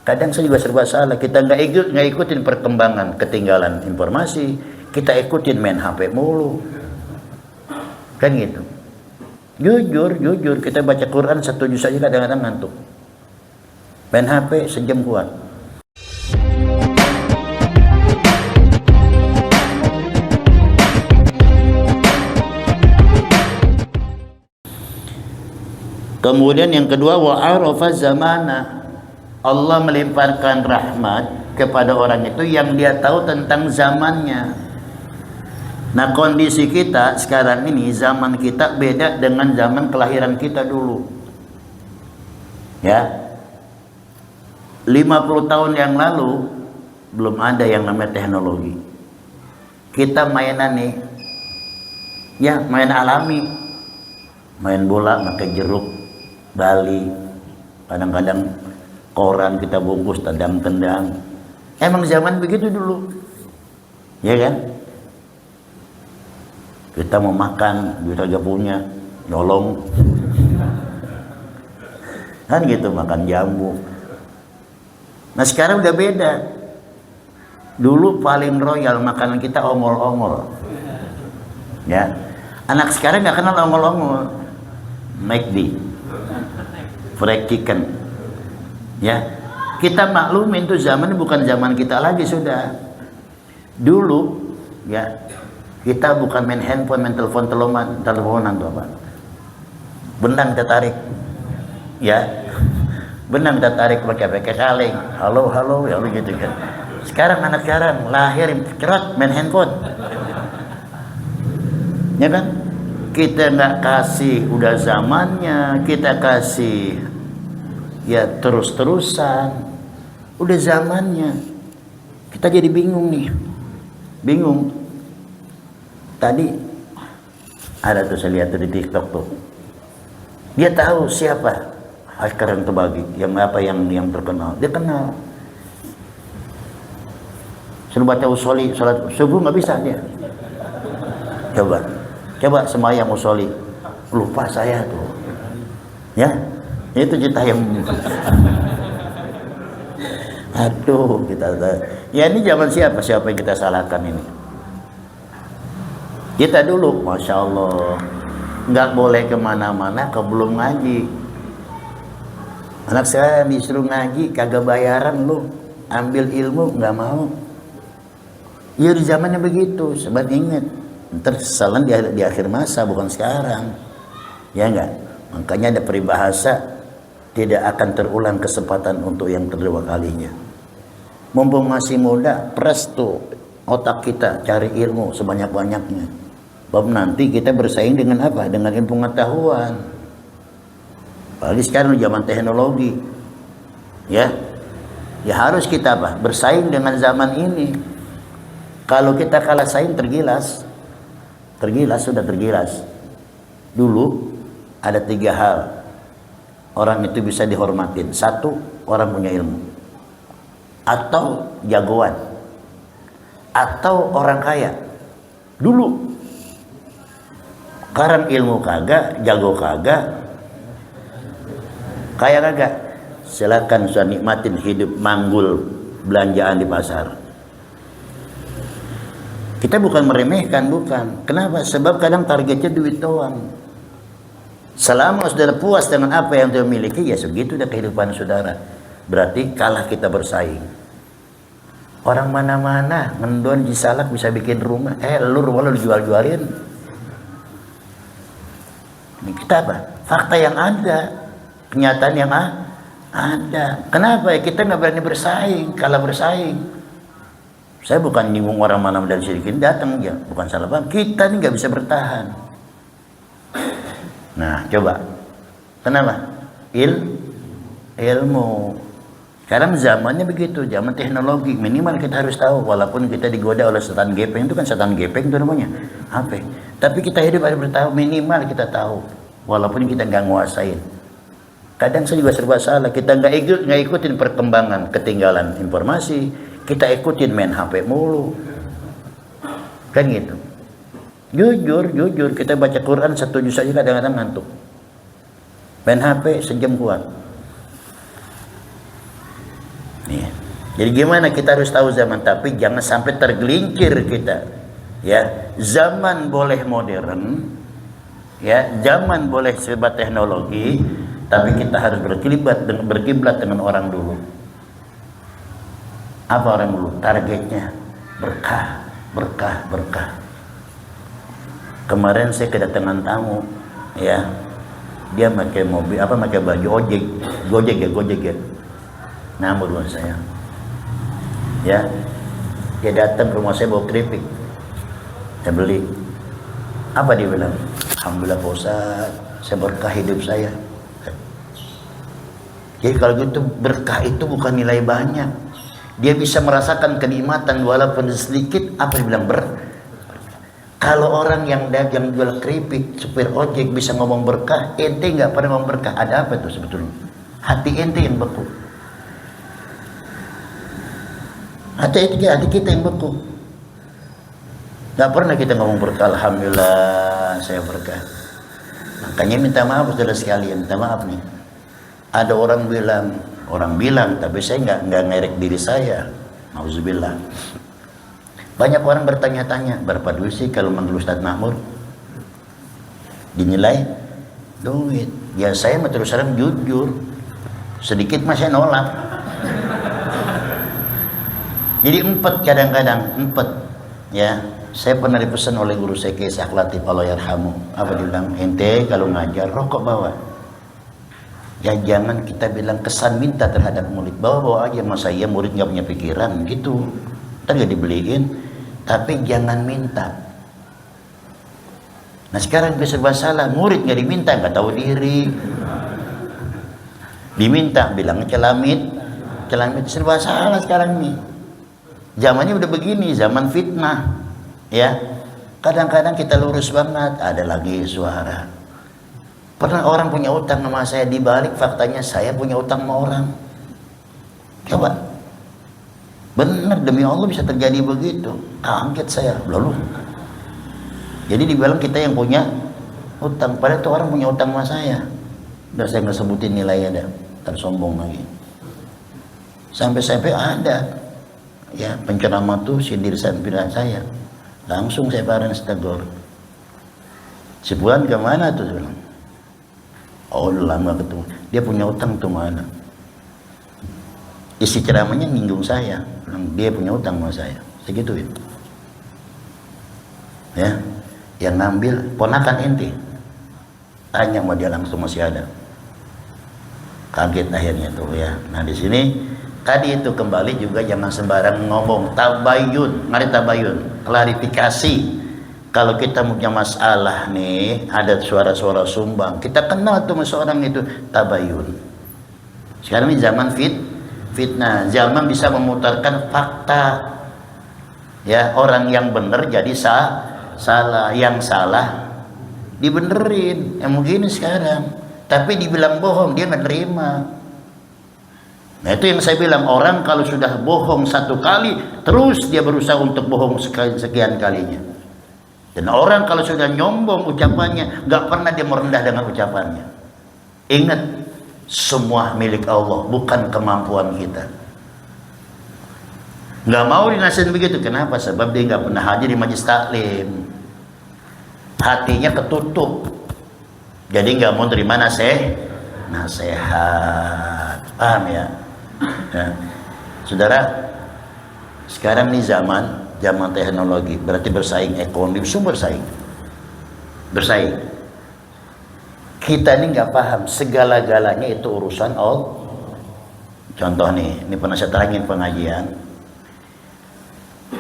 Kadang saya juga serba salah. Kita nggak ikutin perkembangan, ketinggalan informasi. Kita ikutin main HP mulu. Kan gitu. Jujur kita baca Quran 1 juz saja kadang-kadang ngantuk. Main HP sejam kuat. Kemudian yang kedua, wa'arafa zamana. Allah melimpahkan rahmat kepada orang itu yang dia tahu tentang zamannya. Nah, kondisi kita sekarang ini, zaman kita beda dengan zaman kelahiran kita dulu. Ya. 50 tahun yang lalu belum ada yang namanya teknologi. Kita mainan nih. Ya, main alami. Main bola pakai jeruk, bali, kadang-kadang koran kita bungkus tendang-tendang. Emang zaman begitu dulu, ya kan? Kita mau makan, duit aja punya, nyolong, kan gitu, makan jambu. Nah sekarang udah beda. Dulu paling royal makanan kita ongol-ongol, ya. Anak sekarang nggak kenal ongol-ongol, McD, fried chicken. Ya, kita maklumin tuh zaman bukan zaman kita lagi sudah. Dulu, ya, kita bukan main handphone, main teleponan tuh apa? Benang kita tarik, ya, benang kita tarik pakai kaleng, halo, ya begitu kan. Sekarang anak sekarang lahir cerot main handphone, ya kan? Kita nggak kasih udah zamannya, kita kasih ya terus-terusan, udah zamannya. Kita jadi bingung nih, bingung. Tadi ada tuh saya lihat tuh di TikTok tuh, dia tahu siapa hacker yang terbagi, yang apa yang terkenal, dia kenal. Suruh baca usoli, sholat subuh nggak bisa dia. Coba semayang usoli, lupa saya tuh, ya. Itu cerita yang aduh kita ya ini zaman siapa yang kita salahkan ini. Kita dulu Masya Allah nggak boleh kemana-mana belum ngaji. Anak saya disuruh ngaji kagak bayaran, lu ambil ilmu nggak mau. Ya di zamannya begitu, sobat ingat, ntar kesalahan di akhir masa bukan sekarang, ya enggak. Makanya ada peribahasa, tidak akan terulang kesempatan untuk yang kedua kalinya. Mumpung masih muda, peras tuh otak kita, cari ilmu sebanyak-banyaknya. Sebab nanti kita bersaing dengan apa? Dengan ilmu pengetahuan. Apalagi sekarang zaman teknologi. Ya harus kita apa? Bersaing dengan zaman ini. Kalau kita kalah saing tergilas. Sudah tergilas. Dulu ada 3 hal orang itu bisa dihormatin. 1, orang punya ilmu, atau jagoan, atau orang kaya. Dulu sekarang ilmu kagak, jago kagak, kaya kagak. Silakan saya nikmatin hidup manggul belanjaan di pasar. Kita bukan meremehkan, bukan. Kenapa? Sebab kadang targetnya duit doang. Selama saudara puas dengan apa yang dia miliki, ya segitu dah kehidupan saudara. Berarti kalah kita bersaing. Orang mana-mana ngendon Cisalak bisa bikin rumah, lu rumah lu dijual-jualin. Ini kita apa? Fakta yang ada, kenyataan yang ada. Kenapa ya kita nggak berani bersaing, kalah bersaing? Saya bukan nyinggung orang mana dari sini datang aja, bukan salah bang. Kita ini nggak bisa bertahan. Nah, coba. Kenapa? Ilmu. Sekarang zamannya begitu, zaman teknologi. Minimal kita harus tahu, walaupun kita digoda oleh setan gepeng, itu kan setan gepeng itu namanya. Apa? Tapi kita hidup harus bertahu, minimal kita tahu, walaupun kita nggak nguasain. Kadang saya juga serba salah, kita nggak ikutin perkembangan, ketinggalan informasi, kita ikutin main HP mulu. Kan gitu. Jujur kita baca Quran 1 juz saja kadang-kadang ngantuk. Main HP sejam kuat. Nih. Jadi gimana, kita harus tahu zaman, tapi jangan sampai tergelincir kita. Ya, zaman boleh modern, ya, zaman boleh serba teknologi, tapi kita harus berkiblat dengan orang dulu. Apa orang dulu? Targetnya berkah, berkah, berkah. Kemarin saya kedatangan tamu, ya, dia pakai mobil, pakai baju gojek ya, ngambil dengan saya, ya, dia datang ke rumah saya bawa keripik, saya beli. Apa dia bilang? Alhamdulillah Pak Ustaz, saya berkah hidup saya. Jadi kalau gitu, berkah itu bukan nilai banyak, dia bisa merasakan kenikmatan walaupun sedikit. Apa dia bilang? Kalau orang yang dagang jual keripik, supir ojek bisa ngomong berkah, ente nggak pernah ngomong berkah, ada apa itu sebetulnya? Hati ente yang beku. Hati kita yang beku. Nggak pernah kita ngomong berkah. Alhamdulillah saya berkah. Makanya minta maaf saudara sekalian, minta maaf nih. Ada orang bilang, tapi saya nggak ngerek diri saya. Nauzubillah. Banyak orang bertanya-tanya, berapa duit sih kalau manggil Ustadz Makmur? Dinilai duit. Ya saya terus terang jujur, sedikit masih nolak. Jadi kadang-kadang ya. Saya pernah dipesan oleh guru saya Kiai Ishaq Latif, Allah yarhamu. Apa dia bilang? Ente kalau ngajar rokok bawa. Ya jangan kita bilang kesan minta terhadap murid, bawa aja. Masa iya murid nggak punya pikiran gitu, ntar nggak dibeliin. Tapi jangan minta. Nah sekarang serba salah, murid nggak diminta, nggak tahu diri. Diminta bilang celamit, serba salah sekarang nih. Zamannya udah begini, zaman fitnah, ya. Kadang-kadang kita lurus banget, ada lagi suara. Pernah orang punya utang sama saya, dibalik faktanya saya punya utang sama orang. Coba. Benar, demi Allah bisa terjadi begitu. Kaget saya, lalu. Jadi dibilang kita yang punya utang, padahal itu orang punya utang sama saya. Udah saya nggak sebutin nilainya, dah tersombong lagi. Sampai-sampai ada, ya, penceramah tuh sindir saya. Langsung saya bareng setegor. Sebulan kemana tuh? Saya bilang. Oh lama ketemu. Dia punya utang tuh mana? Isi ceramahnya nyinggung saya. Dia punya utang sama saya. Segituin. Ya, yang ngambil ponakan ente. Tanya sama dia langsung, masih ada. Kaget akhirnya tuh ya. Nah di sini tadi itu kembali juga jangan sembarang ngomong. Tabayun, mari tabayun, klarifikasi. Kalau kita punya masalah nih, ada suara-suara sumbang, kita kenal tuh seorang itu, tabayun. Sekarang ini zaman fitnah, zaman bisa memutarkan fakta. Ya, orang yang benar jadi salah, yang salah dibenerin. Yang begini sekarang. Tapi dibilang bohong, dia nggak terima. Nah itu yang saya bilang, orang kalau sudah bohong satu kali, terus dia berusaha untuk bohong sekian kalinya. Dan orang kalau sudah nyombong ucapannya, nggak pernah dia merendah dengan ucapannya. Ingat, semua milik Allah, bukan kemampuan kita. Nggak mau dinasihatin begitu. Kenapa? Sebab dia nggak pernah hadir di majelis taklim. Hatinya ketutup. Jadi nggak mau terima nasihat. Paham ya? Nah, saudara, sekarang nih zaman teknologi, berarti bersaing ekonomi, bersaing. Kita ini nggak paham segala-galanya itu urusan Allah. Contoh nih, ini pernah saya terangin pengajian.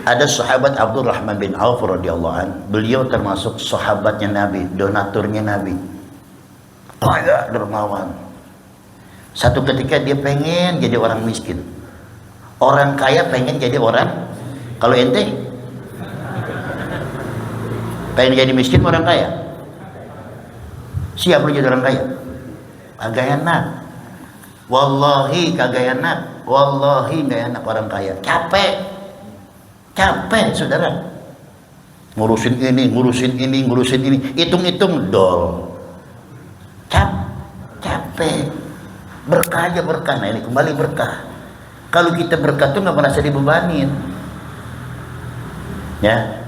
Ada sahabat Abdurrahman bin Auf radhiyallahu an, beliau termasuk sahabatnya Nabi, donaturnya Nabi. Kaya dermawan. Satu ketika dia pengen jadi orang miskin. Orang kaya pengen jadi orang. Kalau ente pengen jadi miskin orang kaya, siap lu jadi orang kaya? Kagak enak. Wallahi kagak enak. Wallahi gak enak orang kaya. Capek saudara. Ngurusin ini, hitung-hitung dol. Capek. Berkah aja berkah. Nah ini kembali berkah. Kalau kita berkat tuh nggak merasa dibebanin. Ya,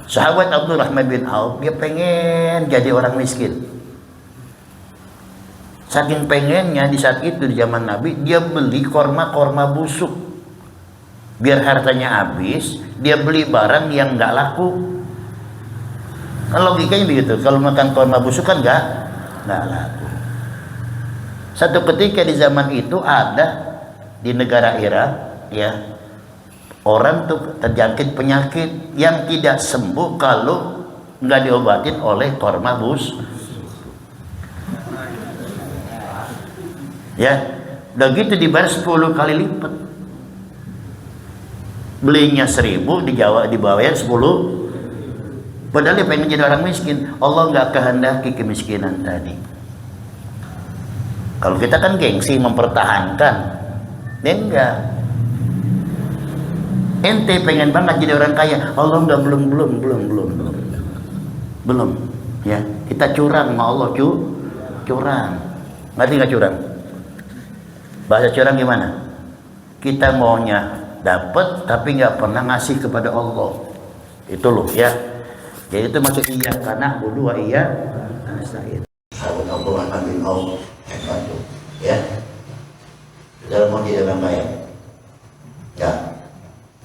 sahabat Abdurrahman bin Auf dia pengen jadi orang miskin. Saking pengennya di saat itu di zaman Nabi dia beli korma busuk. Biar hartanya habis, dia beli barang yang nggak laku. Kan logikanya begitu. Kalau makan korma busuk kan nggak laku. Satu ketika di zaman itu ada di negara Irak, ya, orang tuh terjangkit penyakit yang tidak sembuh kalau nggak diobatin oleh korma busuk. Ya, udah gitu dibayar 10 kali lipat. Belinya 1.000, dibayar 10. Padahal dia pengen jadi orang miskin. Allah nggak kehendaki kemiskinan tadi. Kalau kita kan gengsi mempertahankan, dia enggak. Ente pengen banget jadi orang kaya, Allah enggak, belum. Ya, kita curang sama Allah, curang. Ngerti nggak curang? Bahasa curang gimana? Kita maunya dapat tapi nggak pernah ngasih kepada Allah. Itu loh ya. Jadi itu maksud iya karena budu wa iya nasta'in. Sahabat Abdurrahman bin Auf ya. Dalam mau jadi orang kaya. Ya.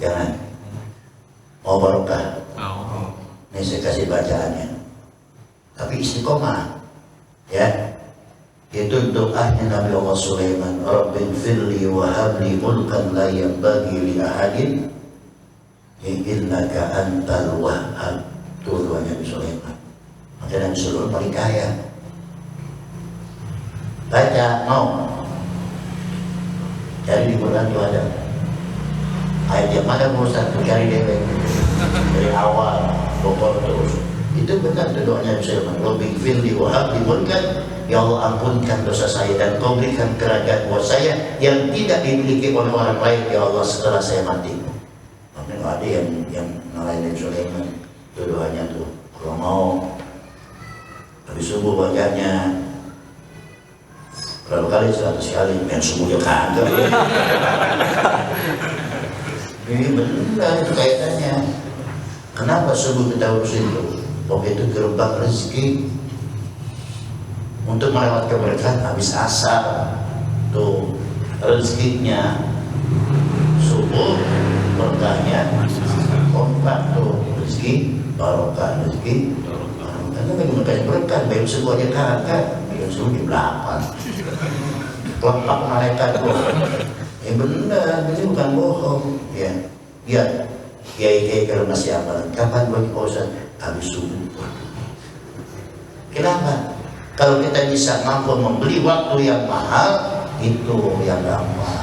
Jangan. Mau barokah. Ini saya kasih bacaannya. Tapi istiqomah. Ya. Itu doanya Nabi Allah Sulaiman, Rabbighfirli wa habli mulkan la yanbaghi li ahadin innaka antal wahhab. Itu doanya Nabi Sulaiman. Maka Nabi Sulaiman paling kaya. Baca, mau cari di Quran itu ada ayat yang mana mau satu cari dewek dari awal pokok terus. Itu benar itu doanya Nabi Sulaiman, Rabbighfirli wa habli mulkan, ya Allah ampunkan dosa saya dan kau berikan kerajaan buat saya yang tidak dimiliki oleh orang lain ya Allah setelah saya mati. Makanya ada yang ngalahin Sulaiman itu doanya tuh. Kalau mau habis subuh bacanya berapa kali? 100 kali. Yang subuhnya kagak. Ini benar itu kaitannya. Kenapa subuh kita harus itu? Waktu itu gerbang rezeki. Untuk melewati keberkahan habis asar tuh rezekinya subuh berkahnya kompak tuh rezeki barokah rezeki barokah. Karena menggunakan berkah baru subuh aja kakak baru subuh di 8 kelak malaikat tuh benar ini bukan bohong ya. Kiai kalau masih amalan kapan bagi Ustaz habis subuh. Kenapa? Kalau kita bisa mampu membeli waktu yang mahal, itu yang gampang.